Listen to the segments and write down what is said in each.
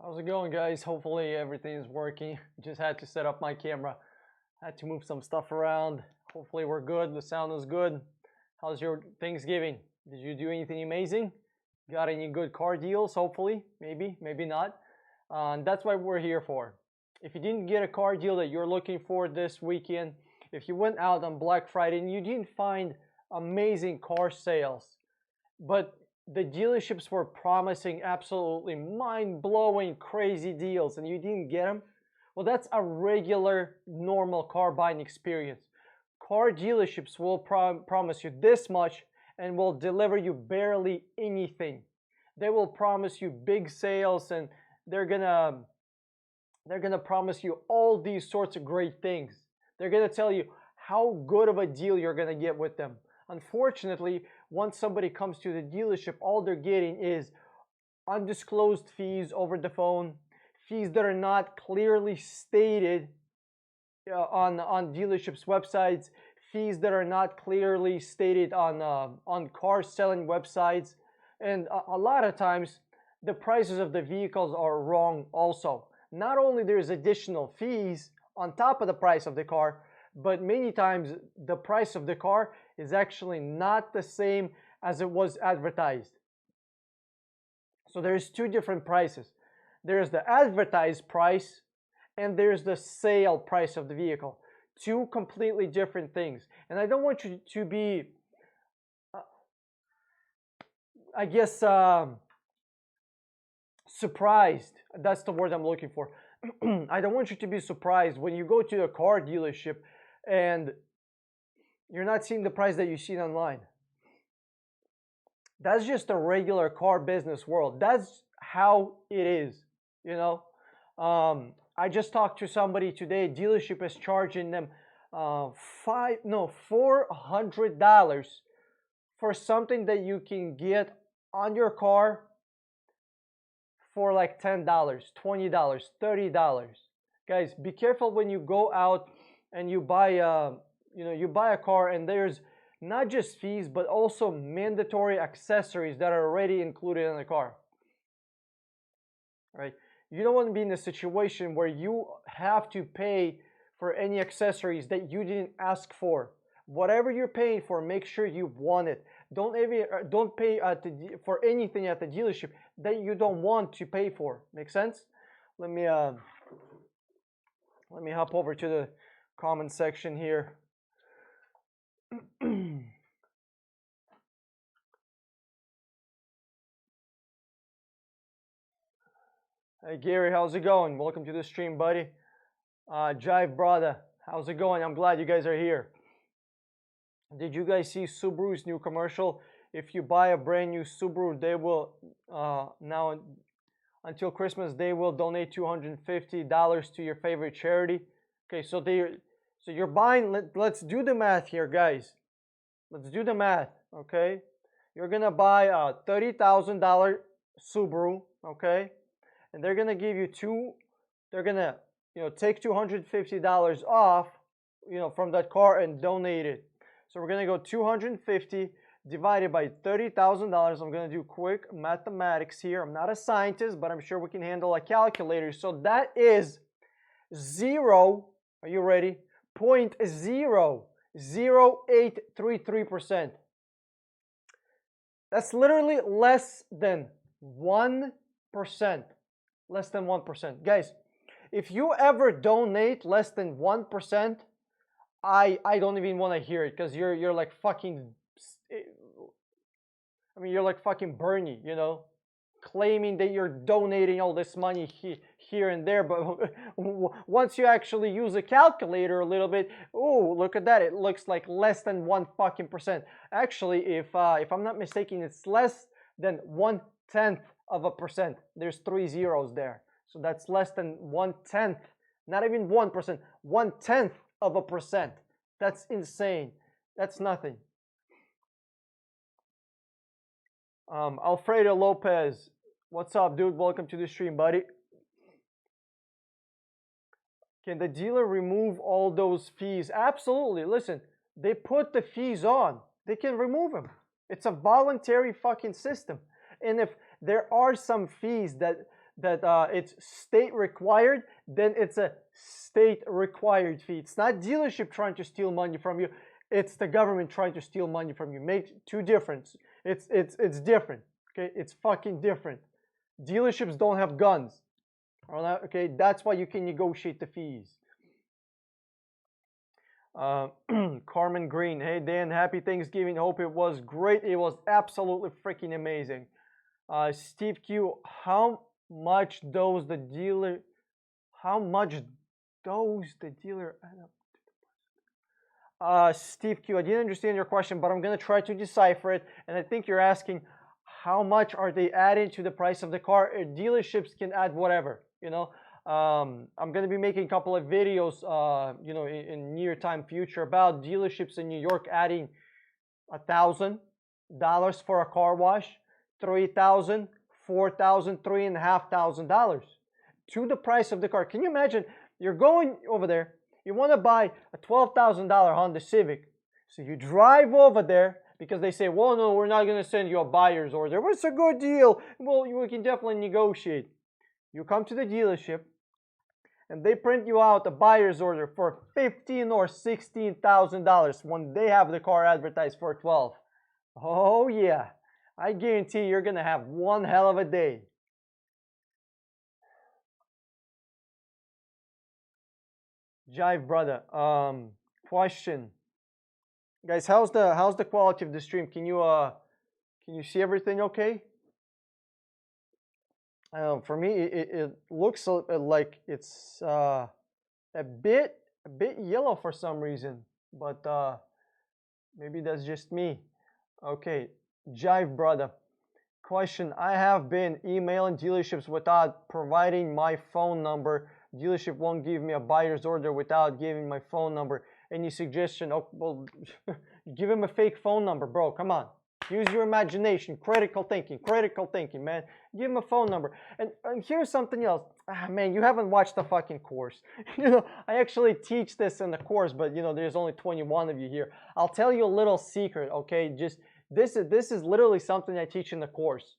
How's it going, guys? Hopefully everything is working. Just had to set up my camera. Had to move some stuff around. Hopefully we're good. The sound is good. How's your Thanksgiving? Did you do anything amazing? Got any good car deals? Hopefully, maybe not. That's what we're here for. If you didn't get a car deal that you're looking for this weekend, if you went out on Black Friday and you didn't find amazing car sales, but the dealerships were promising absolutely mind-blowing crazy deals and you didn't get them, well, that's a regular normal car buying experience. Car dealerships will promise you this much and will deliver you barely anything. They will promise you big sales and they're gonna promise you all these sorts of great things. They're gonna tell you how good of a deal you're gonna get with them. Unfortunately, once somebody comes to the dealership, all they're getting is undisclosed fees over the phone, fees that are not clearly stated on dealerships' websites, fees that are not clearly stated on car selling websites, and a lot of times the prices of the vehicles are wrong also. Not only there's additional fees on top of the price of the car, but many times the price of the car is actually not the same as it was advertised. So there's two different prices. There's the advertised price and there's the sale price of the vehicle. Two completely different things. And I don't want you to be, I guess, surprised. That's the word I'm looking for. I don't want you to be surprised when you go to a car dealership and you're not seeing the price that you see online. That's just a regular car business world. That's how it is, you know. I just talked to somebody today. Dealership is charging them $400 for something that you can get on your car for like $10, $20, $30. Guys, be careful when you go out and you buy a car and there's not just fees but also mandatory accessories that are already included in the car. Right? You don't want to be in a situation where you have to pay for any accessories that you didn't ask for. Whatever you're paying for, make sure you want it. Don't pay for anything at the dealership that you don't want to pay for. Make sense? Let me hop over to the comment section here. Hey Gary, how's it going? Welcome to the stream, buddy. Jive brother, how's it going? I'm glad you guys are here. Did you guys see Subaru's new commercial? If you buy a brand new Subaru, they will now until Christmas they will donate $250 to your favorite charity. Okay, so you're buying. Let's do the math here, guys. Let's do the math. Okay, you're gonna buy a $30,000 Subaru. Okay, and they're gonna give you They're gonna take $250 off from that car and donate it. So we're gonna go 250 divided by $30,000. I'm gonna do quick mathematics here. I'm not a scientist, but I'm sure we can handle a calculator. So that is zero. Are you ready? 0.00833%. That's literally less than 1%. Less than 1%. Guys, if you ever donate less than 1%, I don't even want to hear it because you're like fucking, you're like fucking Bernie, claiming that you're donating all this money here and there, but once you actually use a calculator a little bit, oh, look at that, it looks like less than 1%. Actually, if I'm not mistaken, it's less than 0.1%. There's 3 zeros there, so that's less than 1/10, not even 1%, 0.1%. That's insane. That's nothing. Alfredo Lopez, what's up, dude? Welcome to the stream, buddy. Can the dealer remove all those fees? Absolutely. Listen, they put the fees on. They can remove them. It's a voluntary fucking system. And if there are some fees that that it's state required, then it's a state required fee. It's not dealership trying to steal money from you. It's the government trying to steal money from you. Make two difference. It's different. Okay, it's fucking different. Dealerships don't have guns. All right, okay, that's why you can negotiate the fees. Carmen Green, hey Dan, happy Thanksgiving. Hope it was great. It was absolutely freaking amazing. Steve Q, how much does the dealer Steve Q, I didn't understand your question, but I'm going to try to decipher it. And I think you're asking how much are they adding to the price of the car? Dealerships can add whatever, you know. I'm going to be making a couple of videos, you know, in near time future about dealerships in New York adding $1,000 for a car wash, $3,000, $4,000, $3,500 to the price of the car. Can you imagine? You're going over there. You want to buy a $12,000 Honda Civic. So you drive over there because they say, well, no, we're not going to send you a buyer's order. What's a good deal? Well, we can definitely negotiate. You come to the dealership and they print you out a buyer's order for $15,000 or $16,000 when they have the car advertised for $12,000. Oh yeah, I guarantee you're going to have one hell of a day. Jive brother, question, guys, how's the quality of the stream? Can you see everything okay? For me, it looks like it's a bit yellow for some reason, but maybe that's just me. Okay, Jive brother, question, I have been emailing dealerships without providing my phone number. Dealership won't give me a buyer's order without giving my phone number. Any suggestion? Oh, well, give him a fake phone number, bro. Come on. Use your imagination. Critical thinking, man. Give him a phone number. And here's something else. Man, you haven't watched the fucking course. You know, I actually teach this in the course, but you know, there's only 21 of you here. I'll tell you a little secret, okay? Just this is literally something I teach in the course.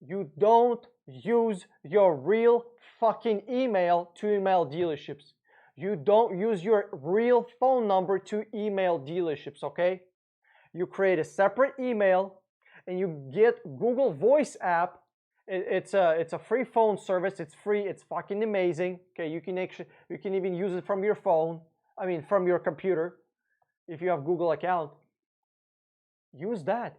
You don't use your real fucking email to email dealerships. You don't use your real phone number to email dealerships, okay? You create a separate email and you get Google Voice app. It's a free phone service. It's free. It's fucking amazing. Okay, you can even use it from your phone. I mean, from your computer, if you have Google account. Use that.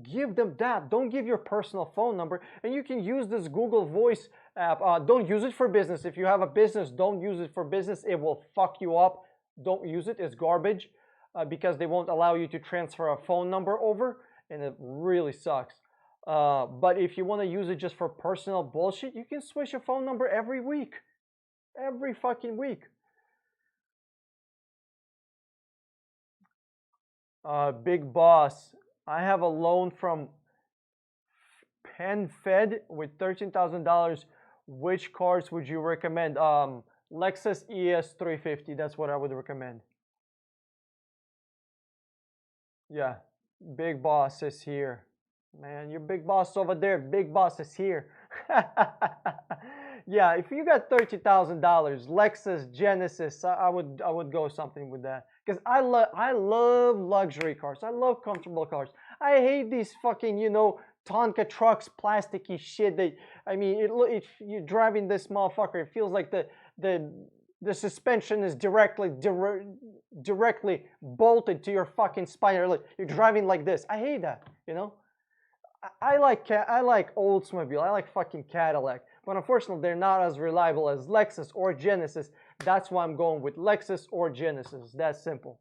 Give them that. Don't give your personal phone number. And you can use this Google Voice app. Don't use it for business. If you have a business, don't use it for business. It will fuck you up. Don't use it. It's garbage because they won't allow you to transfer a phone number over, and it really sucks. But if you want to use it just for personal bullshit, you can switch your phone number every week. Every fucking week. Big Boss, I have a loan from PenFed with $13,000. Which cars would you recommend? Lexus ES 350. That's what I would recommend. Yeah, Big Boss is here. Man, your Big Boss over there. Big Boss is here. Yeah, if you got $30,000, Lexus Genesis, I would go something with that. Because I love luxury cars. I love comfortable cars. I hate these fucking, you know, Tonka trucks, plasticky shit. I mean, if you're driving this motherfucker, it feels like the suspension is directly bolted to your fucking spine. You're driving like this. I hate that, you know. I like Oldsmobile. I like fucking Cadillac. But unfortunately, they're not as reliable as Lexus or Genesis. That's why I'm going with Lexus or Genesis. That's simple.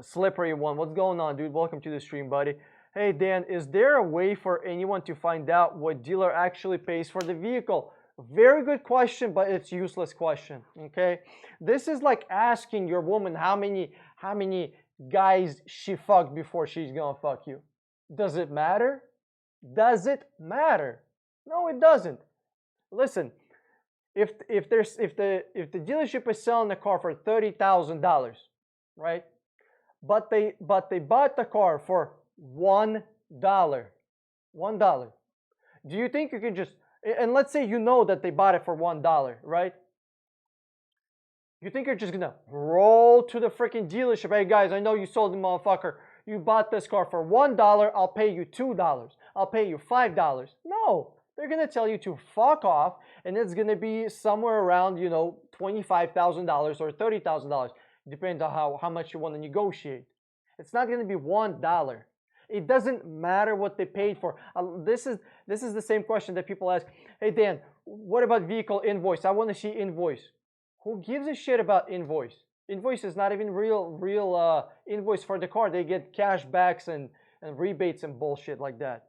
Slippery one. What's going on, dude? Welcome to the stream, buddy. Hey, Dan, is there a way for anyone to find out what dealer actually pays for the vehicle? Very good question, but it's useless question, okay? This is like asking your woman how many guys she fucked before she's gonna fuck you. Does it matter? Does it matter? No, it doesn't. Listen, if the dealership is selling the car for $30,000, right? But they bought the car for $1. $1. Do you think you can just, and let's say you know that they bought it for $1, right? You think you're just gonna roll to the freaking dealership? Hey guys, I know you sold the motherfucker. You bought this car for $1. I'll pay you $2. I'll pay you $5. No, they're gonna tell you to fuck off, and it's gonna be somewhere around, you know, $25,000 or $30,000. Depends on how much you want to negotiate. It's not gonna be $1. It doesn't matter what they paid for. This is the same question that people ask. Hey Dan, what about vehicle invoice? I want to see invoice. Who gives a shit about invoice? Invoice is not even real invoice for the car. They get cash backs and rebates and bullshit like that.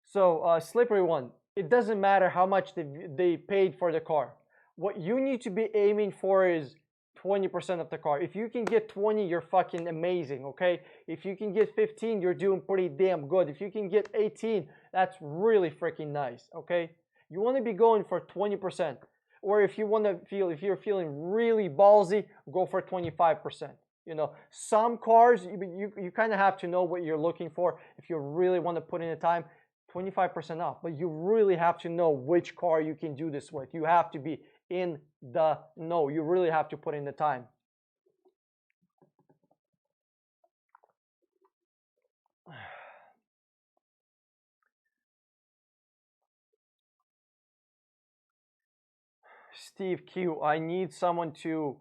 So slippery one. It doesn't matter how much they paid for the car. What you need to be aiming for is 20% of the car. If you can get 20, you're fucking amazing, okay? If you can get 15, you're doing pretty damn good. If you can get 18, that's really freaking nice, okay? You want to be going for 20%. Or if you want to feel, if you're feeling really ballsy, go for 25%. You know, some cars, you kind of have to know what you're looking for. If you really want to put in the time, 25% off. But you really have to know which car you can do this with. You have to be in the know. You really have to put in the time. Steve Q, I need someone to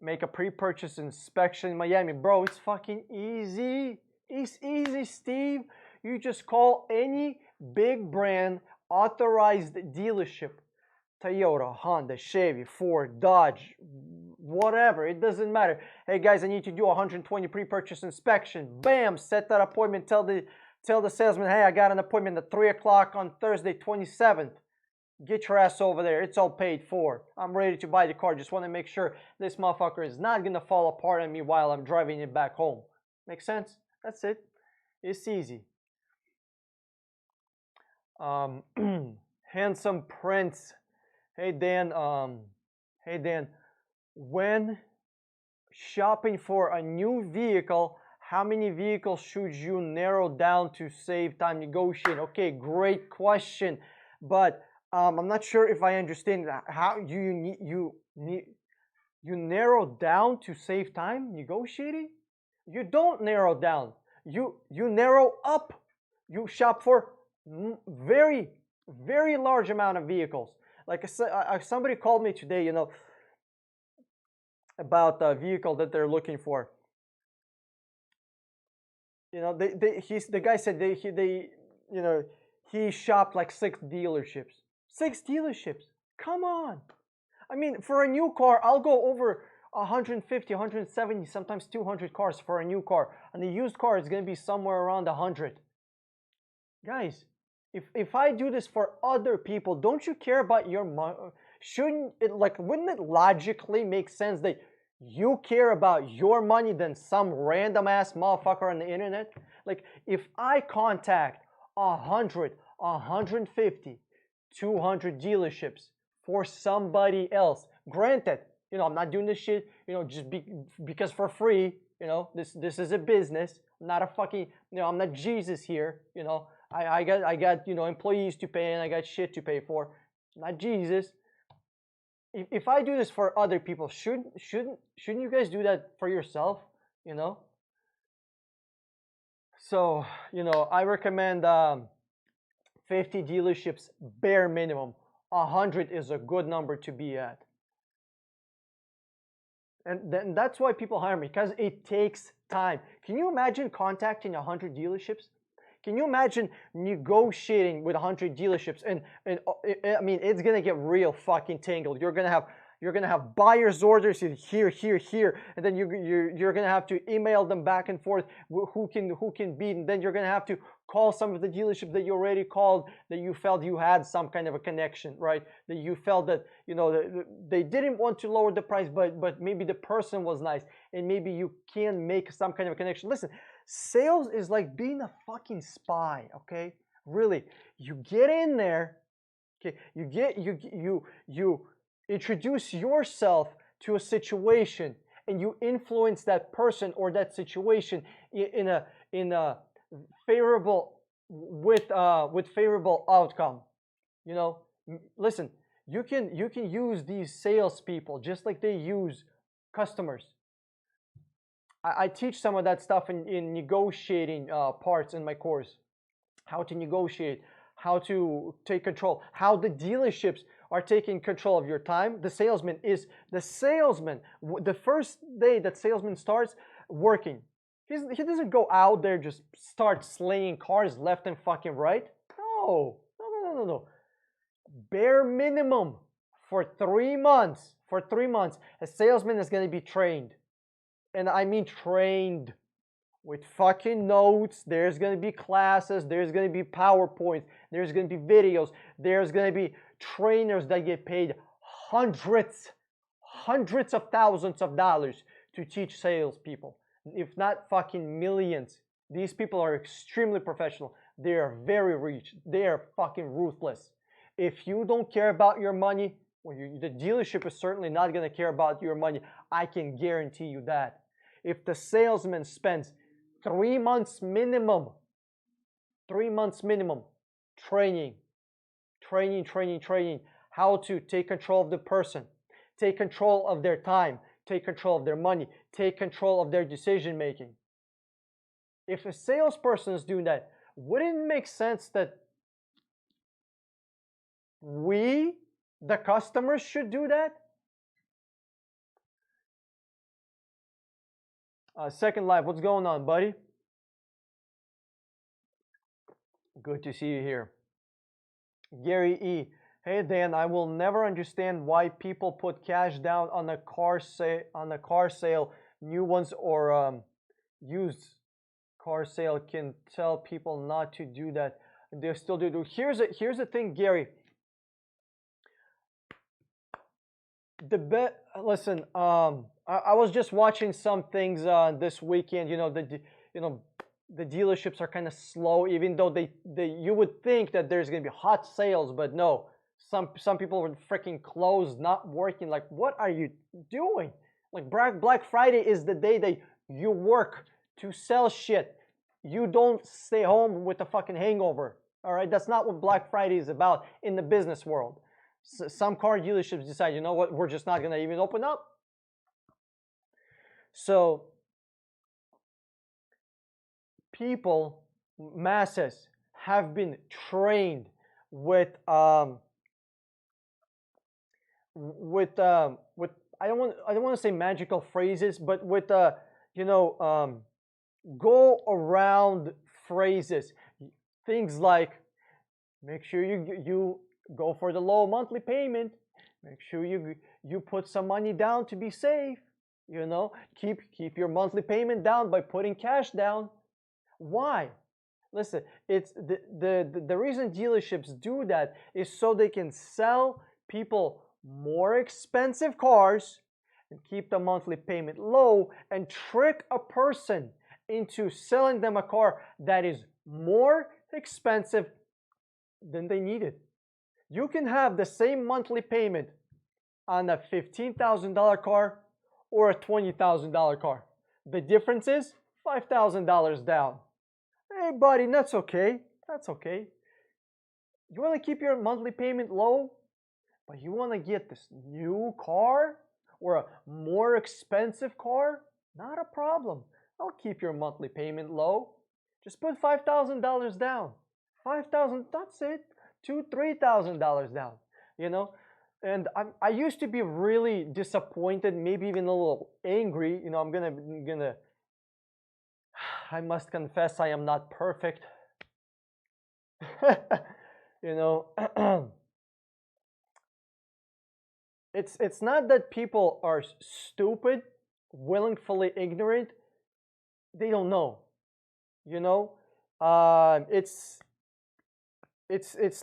make a pre-purchase inspection in Miami. Bro, it's fucking easy. It's easy, Steve. You just call any big brand authorized dealership. Toyota, Honda, Chevy, Ford, Dodge, whatever. It doesn't matter. Hey guys, I need to do 120 pre-purchase inspection. Bam, set that appointment. Tell the salesman, hey, I got an appointment at 3 o'clock on Thursday, 27th. Get your ass over there. It's all paid for. I'm ready to buy the car. Just want to make sure this motherfucker is not going to fall apart on me while I'm driving it back home. Make sense? That's it. It's easy. Handsome Prince. Hey Dan, when shopping for a new vehicle, how many vehicles should you narrow down to save time negotiating? Okay, great question. But I'm not sure if I understand how you narrow down to save time negotiating. You don't narrow down. You narrow up. You shop for very large amount of vehicles. Like somebody called me today, you know, about a vehicle that they're looking for. You know, the guy said he shopped like 6 dealerships. 6 dealerships. Come on. I mean, for a new car, I'll go over 150, 170, sometimes 200 cars for a new car. And the used car is going to be somewhere around 100. Guys, if I do this for other people, don't you care about your money? Shouldn't it, like, wouldn't it logically make sense that you care about your money than some random ass motherfucker on the internet? Like, if I contact 100, 150, 200 dealerships for somebody else, granted, you know, I'm not doing this shit, you know, just because for free, you know, this is a business, I'm not a fucking, you know, I'm not Jesus here, you know, I got, you know, employees to pay and I got shit to pay for, not Jesus. If I do this for other people, shouldn't you guys do that for yourself, you know? So, you know, I recommend 50 dealerships bare minimum. 100 is a good number to be at. And then that's why people hire me, because it takes time. Can you imagine contacting 100 dealerships? Can you imagine negotiating with 100 dealerships? And I mean, it's gonna get real fucking tangled. You're gonna have buyer's orders here, and then you're gonna have to email them back and forth who can beat, and then you're gonna have to call some of the dealerships that you already called, that you felt you had some kind of a connection, right? That you felt that, you know, they didn't want to lower the price, but maybe the person was nice, and maybe you can make some kind of a connection. Listen, sales is like being a fucking spy, okay? Really, you get in there, okay? You introduce yourself to a situation, and you influence that person or that situation in a favorable with favorable outcome. You know, listen, you can use these salespeople just like they use customers. I teach some of that stuff in negotiating parts in my course. How to negotiate, how to take control, how the dealerships are taking control of your time. The salesman is the salesman. The first day that salesman starts working, he doesn't go out there just start slaying cars left and fucking right. No, no, no, no, no, no. Bare minimum for 3 months. For 3 months, a salesman is going to be trained, and I mean trained with fucking notes. There's going to be classes, there's going to be PowerPoints, there's going to be videos, there's going to be trainers that get paid hundreds of thousands of dollars to teach salespeople, if not fucking millions. These people are extremely professional. They are very rich. They are fucking ruthless. If you don't care about your money, well, the dealership is certainly not going to care about your money. I can guarantee you that. If the salesman spends 3 months minimum, 3 months minimum training, how to take control of the person, take control of their time, take control of their money, take control of their decision making. If a salesperson is doing that, wouldn't it make sense that we, the customers, should do that? Second Life, what's going on, buddy? Good to see you here. Gary E. Hey Dan, I will never understand why people put cash down on a car sale, new ones or used car sale. Can tell people not to do that. They still do. Here's the thing, Gary. Listen, I was just watching some things this weekend. You know, the dealerships are kind of slow, even though they you would think that there's gonna be hot sales, but no. Some people were freaking closed, not working. Like, what are you doing? Like, Black Friday is the day that you work to sell shit. You don't stay home with a fucking hangover. All right, that's not what Black Friday is about in the business world. Some car dealerships decide, you know what, we're just not gonna even open up. So people, masses, have been trained with I don't want to say magical phrases, but with go around phrases, things like make sure you go for the low monthly payment, make sure you put some money down to be safe, you know, keep your monthly payment down by putting cash down. Why? Listen, it's the reason dealerships do that is so they can sell people more expensive cars and keep the monthly payment low and trick a person into selling them a car that is more expensive than they needed. You can have the same monthly payment on a $15,000 car or a $20,000 car. The difference is $5,000 down. Hey buddy, that's okay. That's okay. You want to keep your monthly payment low, but you want to get this new car or a more expensive car? Not a problem. I'll keep your monthly payment low. Just put $5,000 down. 5,000, that's it. $2,000-$3,000 down. You know, and I used to be really disappointed, maybe even a little angry. You know, I'm gonna. I must confess, I am not perfect. You know, it's not that people are stupid, willfully ignorant. They don't know. You know, it's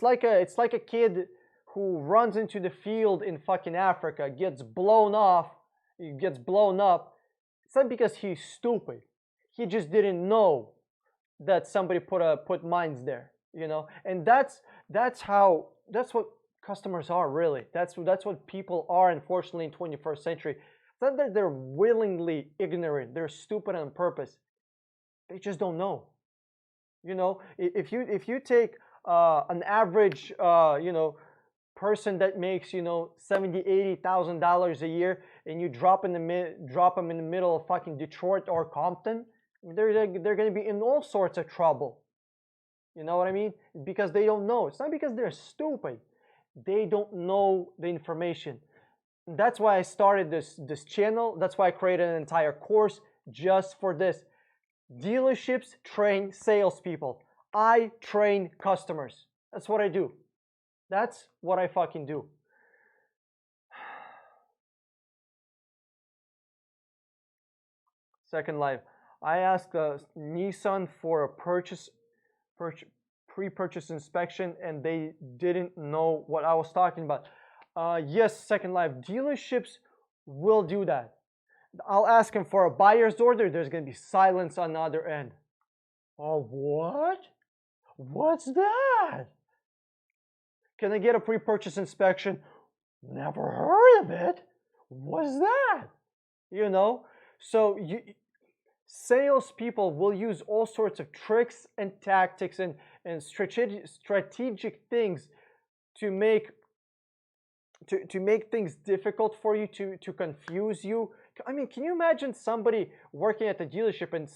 like a kid who runs into the field in fucking Africa, gets blown up. It's not because he's stupid. He just didn't know that somebody put mines there, you know. And that's what customers are really. That's what people are, unfortunately, in 21st century. It's not that they're willingly ignorant, they're stupid on purpose. They just don't know. You know, if you take an average person that makes 70, $80,000 a year, and you drop them in the middle of fucking Detroit or Compton, they're going to be in all sorts of trouble. You know what I mean? Because they don't know. It's not because they're stupid. They don't know the information. That's why I started this channel. That's why I created an entire course just for this. Dealerships train salespeople. I train customers. That's what I do. That's what I fucking do. Second Life. I asked Nissan for a pre-purchase inspection, and they didn't know what I was talking about. Yes, Second Life. Dealerships will do that. I'll ask him for a buyer's order. There's going to be silence on the other end. Oh, what? What's that? Can I get a pre-purchase inspection? Never heard of it. What's that? You know? So salespeople will use all sorts of tricks and tactics and strategic things to make things difficult for you, to confuse you. I mean, can you imagine somebody working at the dealership and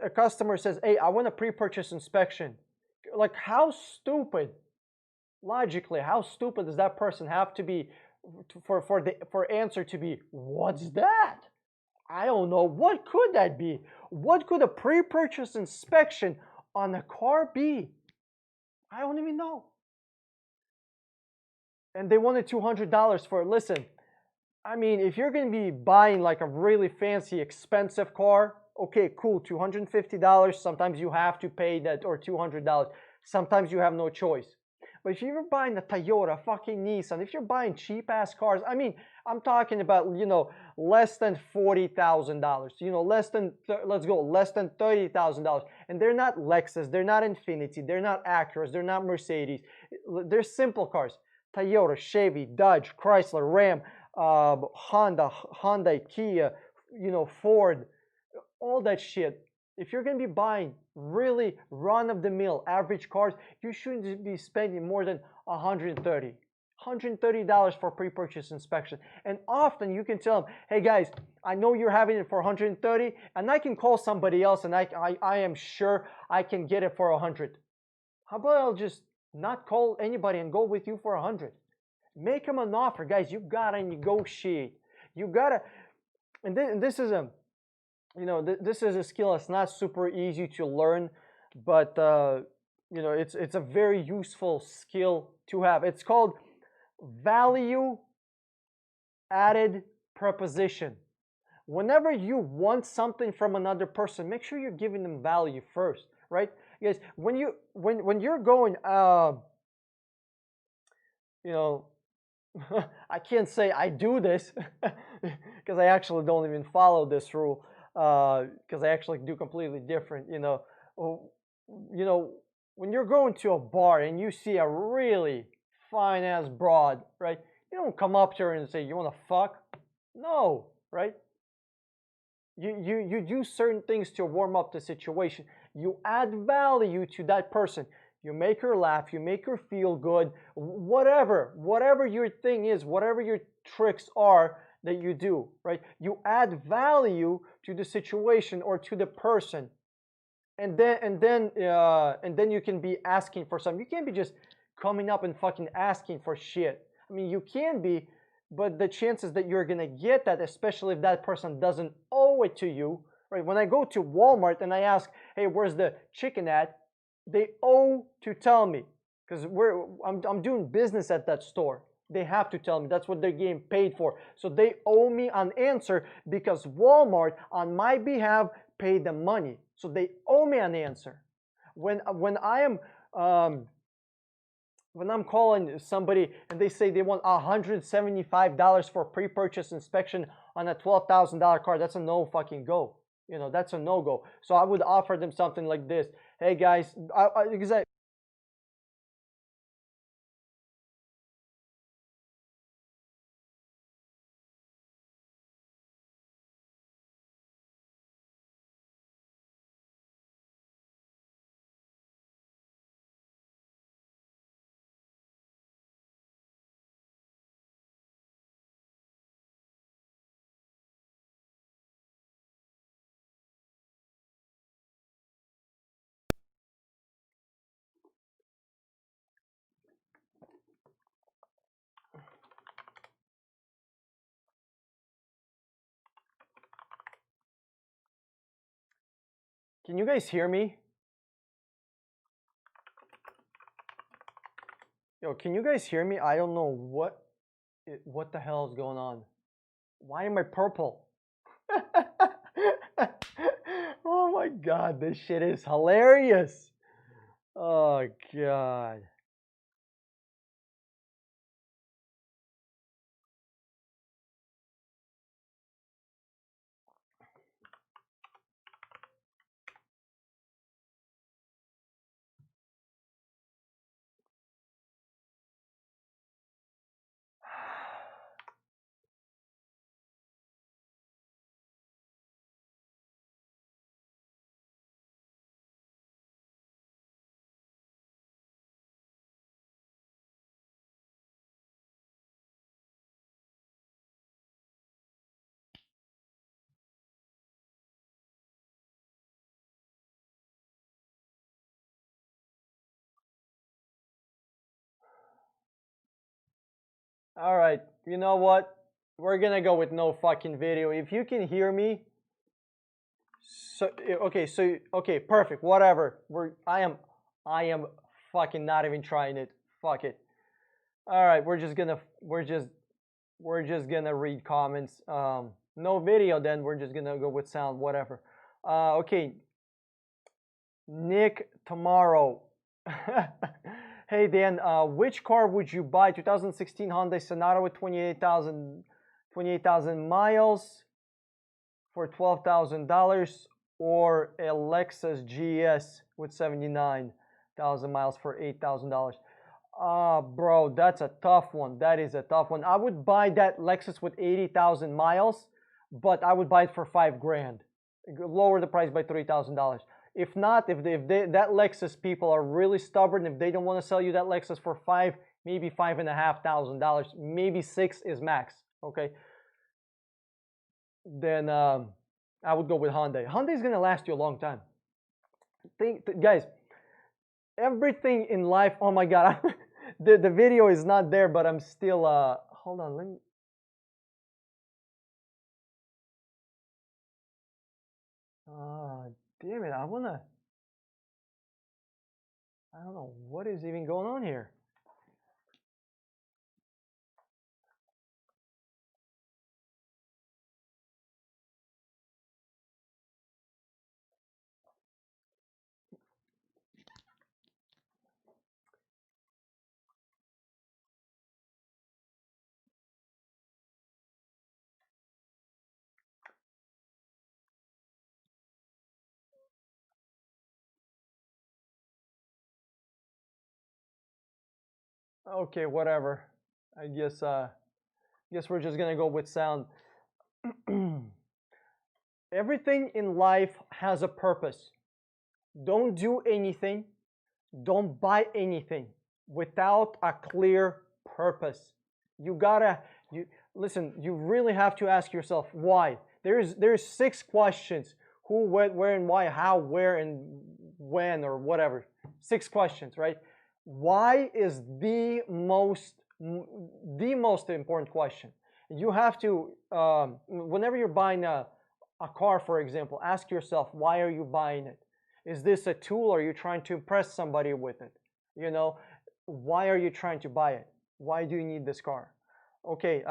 a customer says, hey, I want a pre-purchase inspection. Like, how stupid, logically, how stupid does that person have to be for answer to be, what's that? I don't know. What could that be? What could a pre-purchase inspection on a car be? I don't even know. And they wanted $200 for it. Listen, I mean, if you're going to be buying like a really fancy, expensive car, okay, cool, $250. Sometimes you have to pay that, or $200. Sometimes you have no choice. But if you're buying a Toyota, fucking Nissan, if you're buying cheap ass cars, I mean, I'm talking about, less than $40,000, less than $30,000. And they're not Lexus, they're not Infiniti, they're not Acuras, they're not Mercedes. They're simple cars. Toyota, Chevy, Dodge, Chrysler, Ram, Honda, Hyundai, Kia, Ford, all that shit. If you're going to be buying really run-of-the-mill average cars, you shouldn't be spending more than $130 for pre-purchase inspection. And often you can tell them, hey guys, I know you're having it for $130, and I can call somebody else, and I am sure I can get it for $100. How about I'll just not call anybody and go with you for $100? Make them an offer, guys. You gotta negotiate. You gotta, and this is a, this is a skill that's not super easy to learn, but it's a very useful skill to have. It's called value added proposition. Whenever you want something from another person, make sure you're giving them value first, right? Guys, when you're going, I can't say I do this because I actually don't even follow this rule, because I actually do completely different. When you're going to a bar and you see a really fine ass broad, right? You don't come up to her and say, you want to fuck? No, right? You do certain things to warm up the situation. You add value to that person. You make her laugh, you make her feel good, whatever your thing is, whatever your tricks are that you do, right? You add value to the situation or to the person, and then you can be asking for something. You can't be just coming up and fucking asking for shit. I mean, you can be, but the chances that you're gonna get that, especially if that person doesn't owe it to you, right? When I go to Walmart and I ask, hey, where's the chicken at? They owe to tell me, because I'm doing business at that store. They have to tell me. That's what they're getting paid for. So they owe me an answer because Walmart, on my behalf, paid the money. So they owe me an answer. When I'm calling somebody and they say they want $175 for pre-purchase inspection on a $12,000 car, that's a no fucking go. That's a no-go. So I would offer them something like this. Hey guys, Can you guys hear me? Yo, can you guys hear me? I don't know what the hell is going on. Why am I purple? Oh my god, this shit is hilarious. Oh god. All right, you know what? We're gonna go with no fucking video. If you can hear me, so okay, perfect. Whatever. I am fucking not even trying it. Fuck it. All right, we're just gonna read comments. No video, then we're just gonna go with sound. Whatever. Okay. Nick tomorrow. Hey Dan, which car would you buy? 2016 Hyundai Sonata with 28,000 miles for $12,000, or a Lexus GS with 79,000 miles for $8,000? Bro, that's a tough one. That is a tough one. I would buy that Lexus with 80,000 miles, but I would buy it for $5,000. Lower the price by $3,000. If not, that Lexus people are really stubborn, if they don't want to sell you that Lexus for maybe $5,500, maybe $6,000 is max. Okay, then I would go with Hyundai. Hyundai is gonna last you a long time. Guys, everything in life. Oh my God, the video is not there, but I'm still. Hold on, let me. Damn it! I don't know what is even going on here. Okay, whatever. I guess we're just gonna go with sound. Everything in life has a purpose. Don't do anything, don't buy anything without a clear purpose. You listen, you really have to ask yourself why. There's 6 questions: who, when, where, and why, how, where, and when, or whatever. 6 questions, right? Why is the most important question. You have to, whenever you're buying a car, for example, ask yourself, why are you buying it? Is this a tool, or are you trying to impress somebody with it? You know, why are you trying to buy it? Why do you need this car? Okay,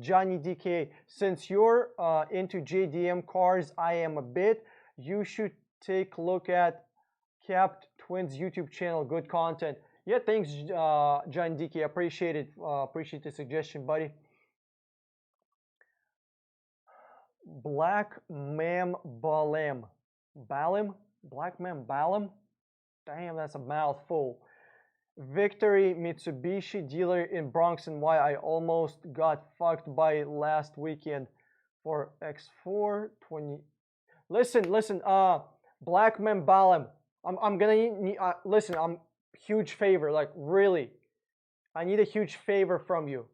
Johnny DK, since you're into JDM cars, I am a bit. You should take a look at Capped Twins YouTube channel. Good content. Yeah, thanks, John DK. Appreciate it. Appreciate the suggestion, buddy. Black Ma'am Balim. Balim? Black Ma'am Balim? Damn, that's a mouthful. Victory Mitsubishi dealer in Bronx and why I almost got fucked by last weekend for X4 20. Listen, Black Man Balim. I'm gonna need, listen, I'm huge favor, like really. I need a huge favor from you.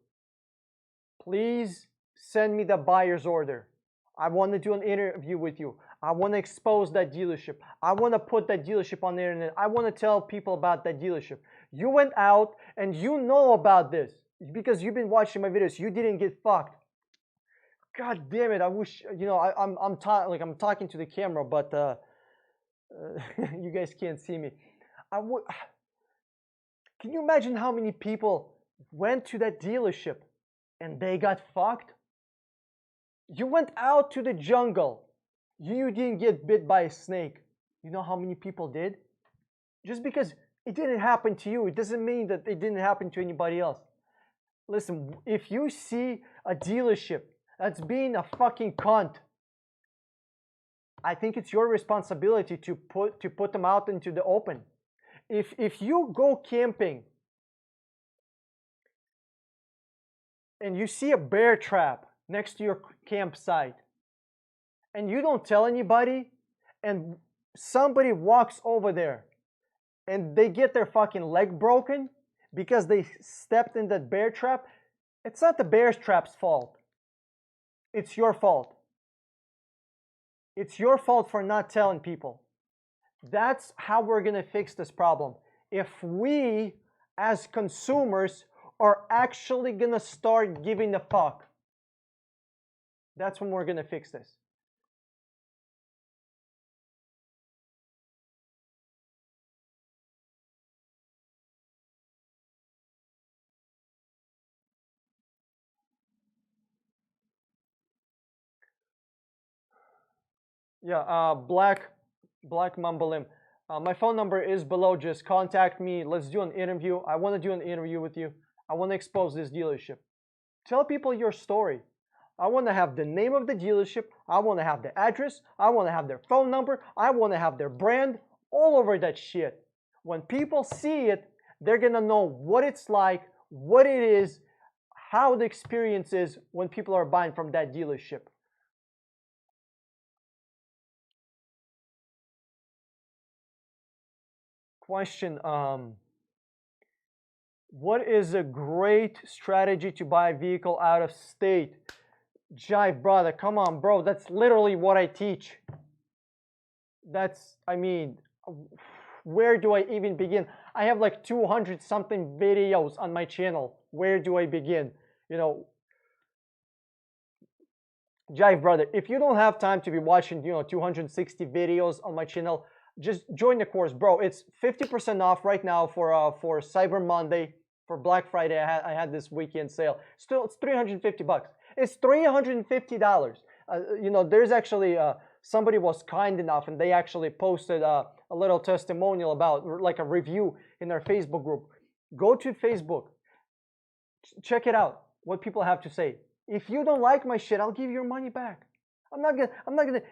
Please send me the buyer's order. I want to do an interview with you. I want to expose that dealership. I want to put that dealership on the internet. I want to tell people about that dealership. You went out and you know about this because you've been watching my videos. You didn't get fucked. God damn it! I wish, you know, I'm talking to the camera, but You guys can't see me. I would. Can you imagine how many people went to that dealership and they got fucked? You went out to the jungle. You didn't get bit by a snake. You know how many people did? Just because it didn't happen to you, it doesn't mean that it didn't happen to anybody else. Listen, if you see a dealership that's being a fucking cunt, I think it's your responsibility to put them out into the open. If you go camping and you see a bear trap next to your campsite and you don't tell anybody and somebody walks over there and they get their fucking leg broken because they stepped in that bear trap, it's not the bear trap's fault. It's your fault. It's your fault for not telling people. That's how we're going to fix this problem. If we, as consumers, are actually going to start giving a fuck, that's when we're going to fix this. Yeah, Black Mambalim. My phone number is below. Just contact me. Let's do an interview. I want to do an interview with you. I want to expose this dealership. Tell people your story. I want to have the name of the dealership. I want to have the address. I want to have their phone number. I want to have their brand all over that shit. When people see it, they're going to know what it's like, what it is, how the experience is when people are buying from that dealership. Question, what is a great strategy to buy a vehicle out of state? Jive, brother, come on, bro. That's literally what I teach. I mean, where do I even begin? I have like 200 something videos on my channel. Where do I begin? You know, Jive, brother, if you don't have time to be watching, 260 videos on my channel, just join the course, bro. It's 50% off right now for Cyber Monday, for Black Friday. I had this weekend sale. Still, it's $350. It's $350. There's actually somebody was kind enough and they actually posted a little testimonial about like a review in their Facebook group. Go to Facebook, check it out. What people have to say. If you don't like my shit, I'll give you your money back. I'm not gonna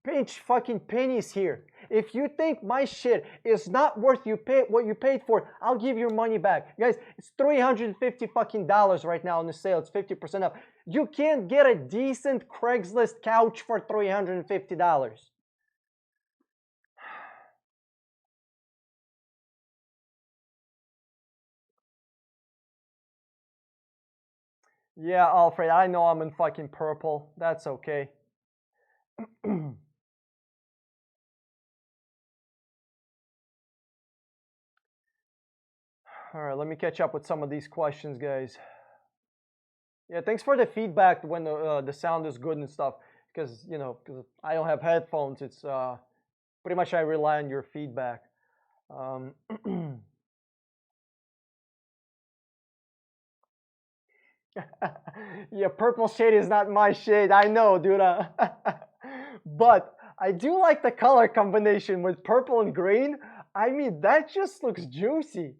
pinch fucking pennies here. If you think my shit is not worth what you paid for, I'll give you your money back. Guys, it's $350 fucking dollars right now on the sale. It's 50% off. You can't get a decent Craigslist couch for $350. Yeah, Alfred, I know I'm in fucking purple. That's okay. All right, let me catch up with some of these questions, guys. Yeah, thanks for the feedback when the sound is good and stuff. Because because I don't have headphones, it's pretty much I rely on your feedback. Yeah, purple shade is not my shade. I know, dude. But I do like the color combination with purple and green. I mean, that just looks juicy.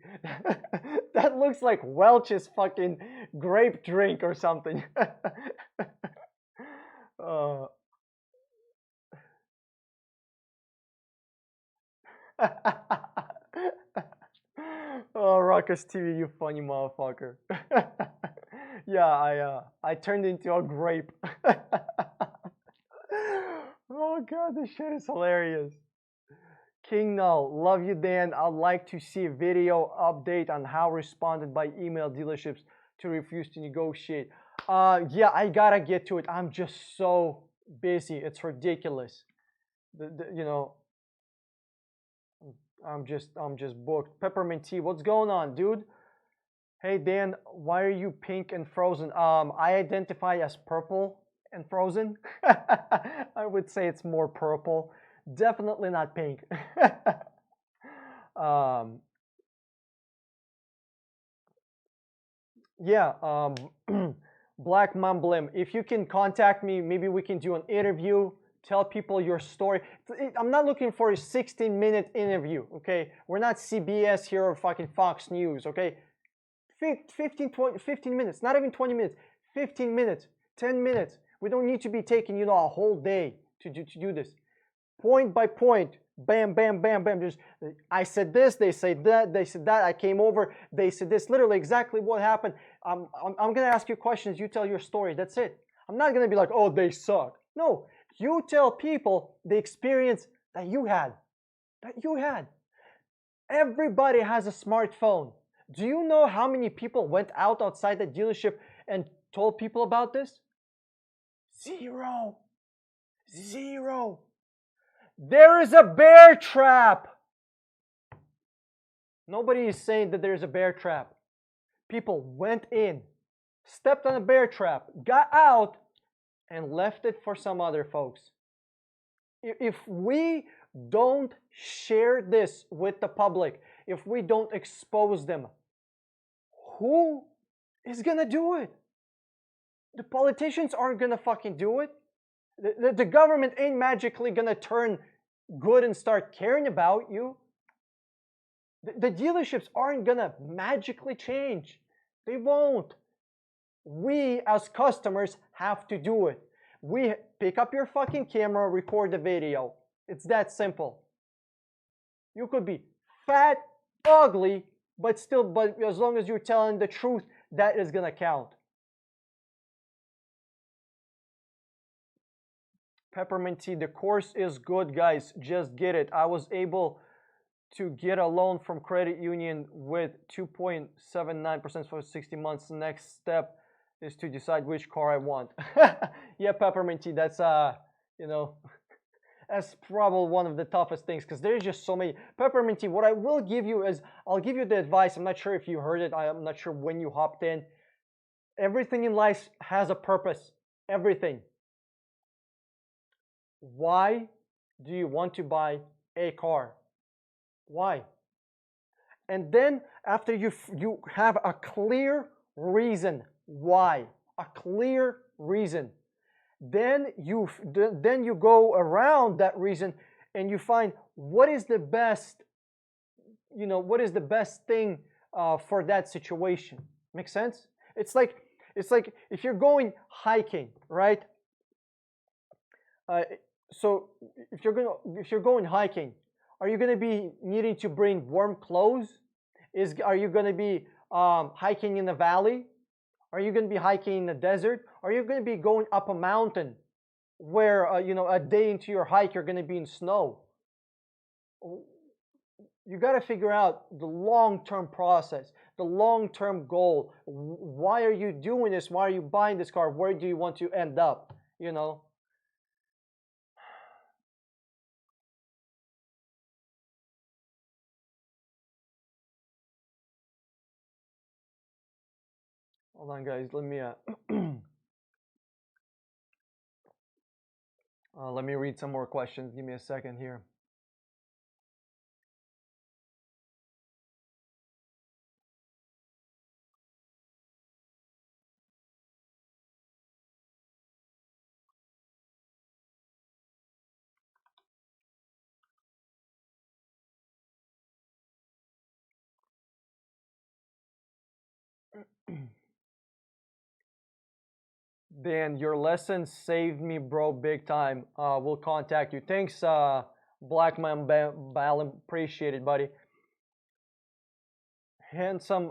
That looks like Welch's fucking grape drink or something. uh, oh, Ruckus TV, you funny motherfucker. Yeah, I turned into a grape. Oh god, this shit is hilarious. King Null, love you, Dan. I'd like to see a video update on how responded by email dealerships to refuse to negotiate. Yeah, I gotta get to it. I'm just so busy. It's ridiculous. I'm just booked. Peppermint tea. What's going on, dude? Hey Dan, why are you pink and frozen? I identify as purple and frozen. I would say it's more purple. Definitely not pink. um, yeah, Black Mumblim, if you can contact me, maybe we can do an interview, tell people your story. I'm not looking for a 16-minute interview, okay? We're not CBS here or fucking Fox News, okay? 15 minutes, not even 20 minutes, 15 minutes, 10 minutes. We don't need to be taking, a whole day to do this. Point by point, bam, bam, bam, bam. Just I said this, they said that, I came over, they said this, literally exactly what happened. I'm gonna ask you questions, you tell your story, that's it. I'm not gonna be like, oh, they suck. No, you tell people the experience that you had. Everybody has a smartphone. Do you know how many people went outside the dealership and told people about this? Zero. There is a bear trap. Nobody is saying that there's a bear trap. People went in, stepped on a bear trap, got out, and left it for some other folks. If we don't share this with the public, if we don't expose them, who is gonna do it? The politicians aren't gonna fucking do it. The government ain't magically gonna turn good and start caring about you. The dealerships aren't gonna magically change. They won't. We as customers have to do it. We pick up your fucking camera, record the video. It's that simple. You could be fat, ugly, but as long as you're telling the truth, that is gonna count. Peppermint tea, the course is good, guys. Just get it. I was able to get a loan from credit union with 2.79% for 60 months. The next step is to decide which car I want. Yeah, peppermint tea, that's that's probably one of the toughest things because there's just so many. Peppermint tea, what I will give you is, I'll give you the advice. I'm not sure if you heard it. I'm not sure when you hopped in. Everything in life has a purpose. Everything. Why do you want to buy a car? Why? And then after you have a clear reason why, a clear reason, then you go around that reason and you find what is the best, what is the best thing for that situation. Make sense? It's like if you're going hiking, right? So if you're going hiking, are you going to be needing to bring warm clothes? Are you going to be hiking in the valley? Are you going to be hiking in the desert? Are you going to be going up a mountain where a day into your hike you're going to be in snow? You got to figure out the long-term process, the long-term goal. Why are you doing this? Why are you buying this car? Where do you want to end up? Hold on, guys. Let me let me read some more questions. Give me a second here. Dan, your lesson saved me, bro, big time. We'll contact you. Thanks, Black Man Ballin. Appreciate it, buddy. Handsome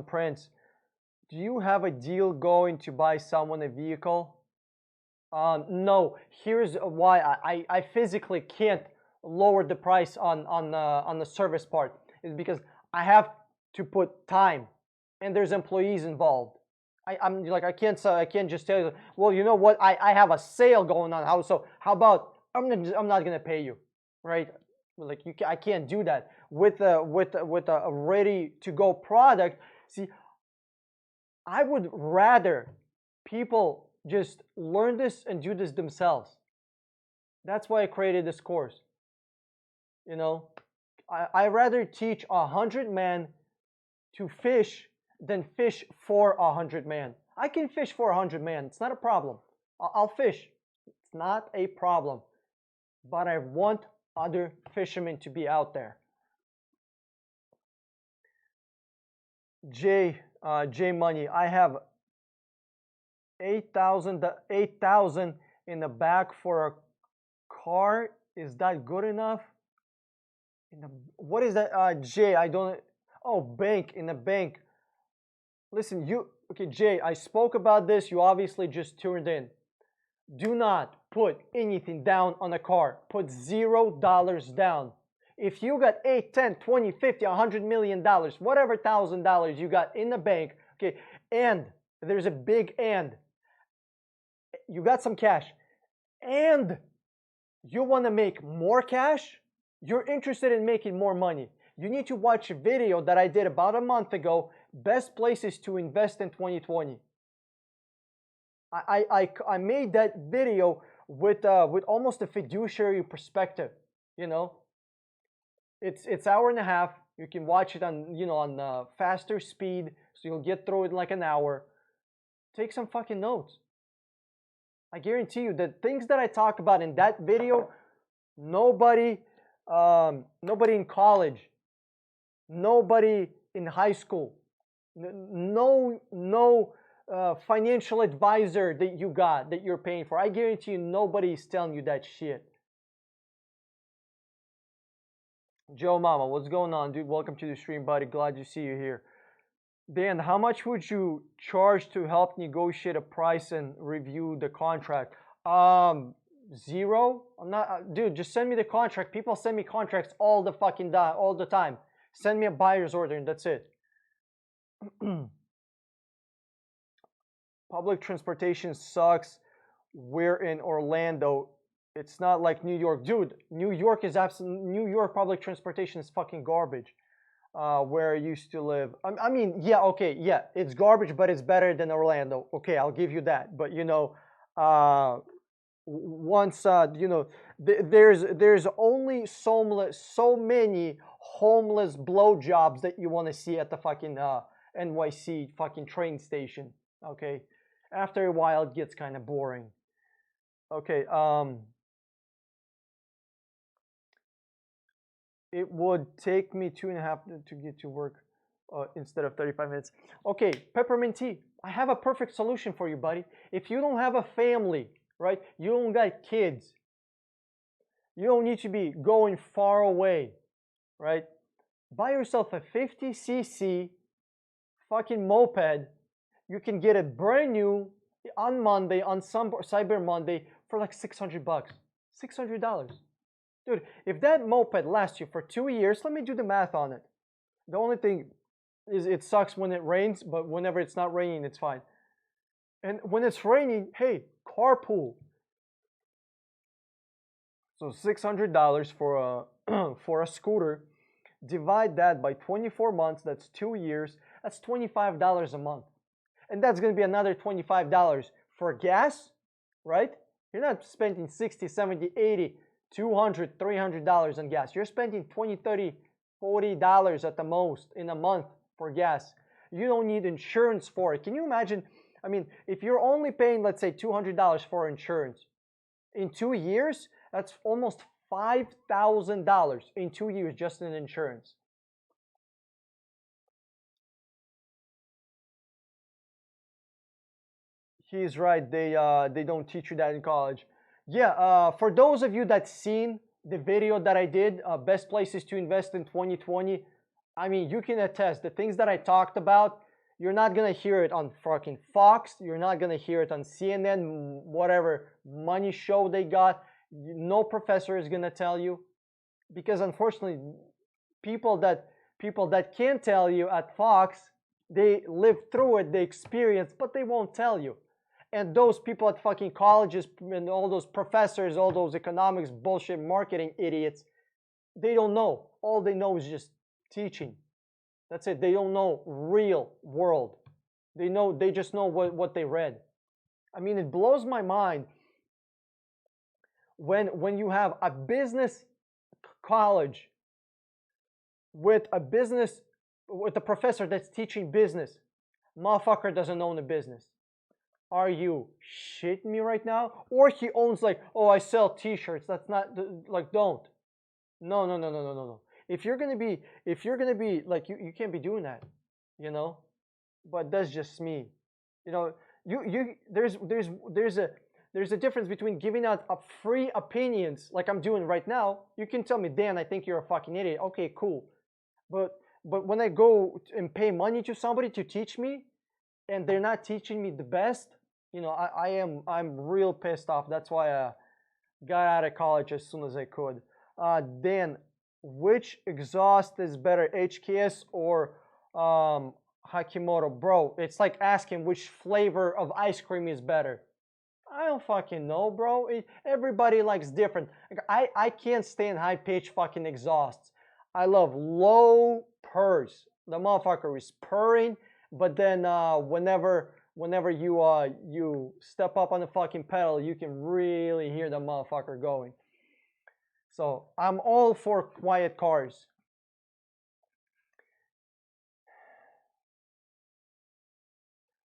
Prince. Do you have a deal going to buy someone a vehicle? No. Here's why I physically can't lower the price on the service part. Is because I have to put time, and there's employees involved. I'm like I can't just tell you, well, you know what, I have a sale going on, so how about I'm not gonna pay you, right? Like I can't do that with a ready to go product. See, I would rather people just learn this and do this themselves. That's why I created this course. You know, I rather teach 100 men to fish than fish for 100 men. I can fish for 100 men. It's not a problem. I'll fish. It's not a problem. But I want other fishermen to be out there. J Money, I have 8,000 in the back for a car. Is that good enough? What is that? Jay, I don't. Oh, bank, in the bank. Listen, okay, Jay, I spoke about this. You obviously just tuned in. Do not put anything down on a car. Put $0 down. If you got 8, 10, 20, 50, $100 million, whatever $1,000 you got in the bank, okay, and there's a big and. You got some cash, and you want to make more cash, you're interested in making more money, you need to watch a video that I did about a month ago, best places to invest in 2020. I made that video with almost a fiduciary perspective, you know. It's hour and a half. You can watch it on, you know, on faster speed, so you'll get through it in like an hour. Take some fucking notes. I guarantee you that things that I talk about in that video, nobody in college, nobody in high school, no financial advisor that you got, that you're paying for, I guarantee you nobody's telling you that shit. Joe Mama, what's going on, dude? Welcome to the stream, buddy. Glad to see you here. Dan, how much would you charge to help negotiate a price and review the contract? Zero. I'm not, dude. Just send me the contract. People send me contracts all the time. Send me a buyer's order and that's it. Public transportation sucks. We're in Orlando. It's not like New York, dude. New York public transportation is fucking garbage. Where I used to live. I mean, yeah, okay, yeah, it's garbage, but it's better than Orlando. Okay, I'll give you that. But you know, once you know, there's only so many homeless blowjobs that you want to see at the fucking NYC fucking train station. Okay, after a while it gets kind of boring. Okay, it would take me 2.5 to get to work instead of 35 minutes. Okay, peppermint tea. I have a perfect solution for you, buddy. If you don't have a family, right? You don't got kids. You don't need to be going far away, right? Buy yourself a 50cc fucking moped. You can get it brand new on Monday, on Cyber Monday, for like $600. $600. Dude, if that moped lasts you for 2 years, let me do the math on it. The only thing is it sucks when it rains, but whenever it's not raining, it's fine. And when it's raining, hey, carpool. So $600 for a scooter. Divide that by 24 months, that's 2 years. That's $25 a month. And that's going to be another $25 for gas, right? You're not spending 60, 70, 80, $200, $300 on gas. You're spending $20, $30, $40 at the most in a month for gas. You don't need insurance for it. Can you imagine? I mean, if you're only paying, let's say, $200 for insurance, in 2 years, that's almost $5,000 in 2 years just in insurance. He's right. They don't teach you that in college. Yeah, for those of you that seen the video that I did, best places to invest in 2020, I mean, you can attest the things that I talked about, you're not going to hear it on fucking Fox. You're not going to hear it on CNN, whatever money show they got. No professor is going to tell you, because unfortunately, people that can't tell you at Fox, they live through it, they experience, but they won't tell you. And those people at fucking colleges and all those professors, all those economics bullshit marketing idiots, they don't know. All they know is just teaching. That's it. They don't know real world. They just know what they read. I mean, it blows my mind when you have a business college with a professor that's teaching business, motherfucker doesn't own a business. Are you shitting me right now? Or he owns like, oh, I sell t-shirts. That's not like, don't. No, no, no, no, no, no, no. If you're gonna be like, you can't be doing that, you know. But that's just me, you know. There's a difference between giving out free opinions like I'm doing right now. You can tell me, Dan, I think you're a fucking idiot. Okay, cool. But when I go and pay money to somebody to teach me, and they're not teaching me the best, you know, I'm real pissed off. That's why I got out of college as soon as I could. Dan, which exhaust is better, HKS or Hakimoto? Bro, it's like asking which flavor of ice cream is better. I don't fucking know, bro. Everybody likes different. I can't stand high-pitched fucking exhausts. I love low purrs. The motherfucker is purring, but then whenever you step up on the fucking pedal, you can really hear the motherfucker going. So I'm all for quiet cars.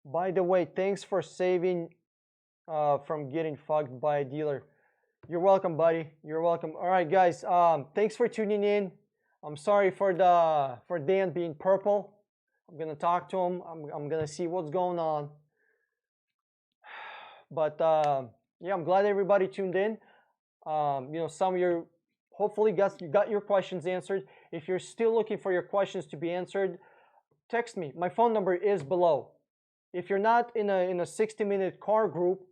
By the way, thanks for saving from getting fucked by a dealer. You're welcome, buddy. You're welcome. All right, guys. Thanks for tuning in. I'm sorry for Dan being purple. I'm gonna talk to him. I'm gonna see what's going on. But yeah, I'm glad everybody tuned in. You know, some of your hopefully you got your questions answered. If you're still looking for your questions to be answered, text me. My phone number is below. If you're not in a 60-minute car group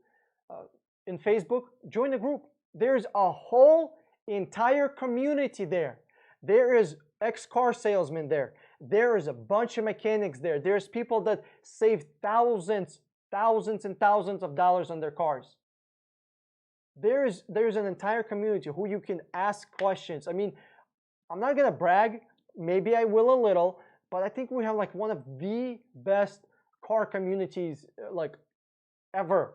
in Facebook, join the group. There's a whole entire community there. There is ex-car salesmen there. There is a bunch of mechanics there. There's people that save thousands and thousands of dollars on their cars. There's an entire community who you can ask questions. I mean, I'm not gonna brag. Maybe I will a little, but I think we have like one of the best car communities like ever.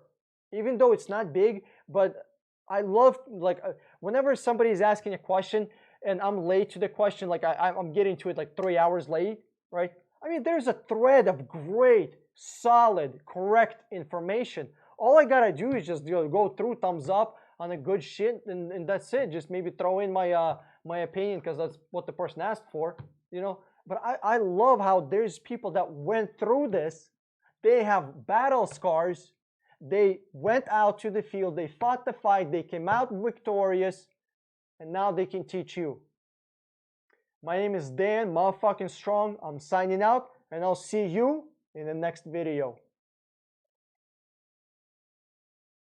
Even though it's not big, but I love like whenever somebody is asking a question and I'm late to the question, like I'm getting to it like 3 hours late, right? I mean, there's a thread of great, solid, correct information. All I gotta do is just go through, thumbs up on a good shit, and that's it. Just maybe throw in my my opinion because that's what the person asked for, you know. But I love how there's people that went through this. They have battle scars. They went out to the field. They fought the fight. They came out victorious, and now they can teach you. My name is Dan, motherfucking strong. I'm signing out, and I'll see you in the next video.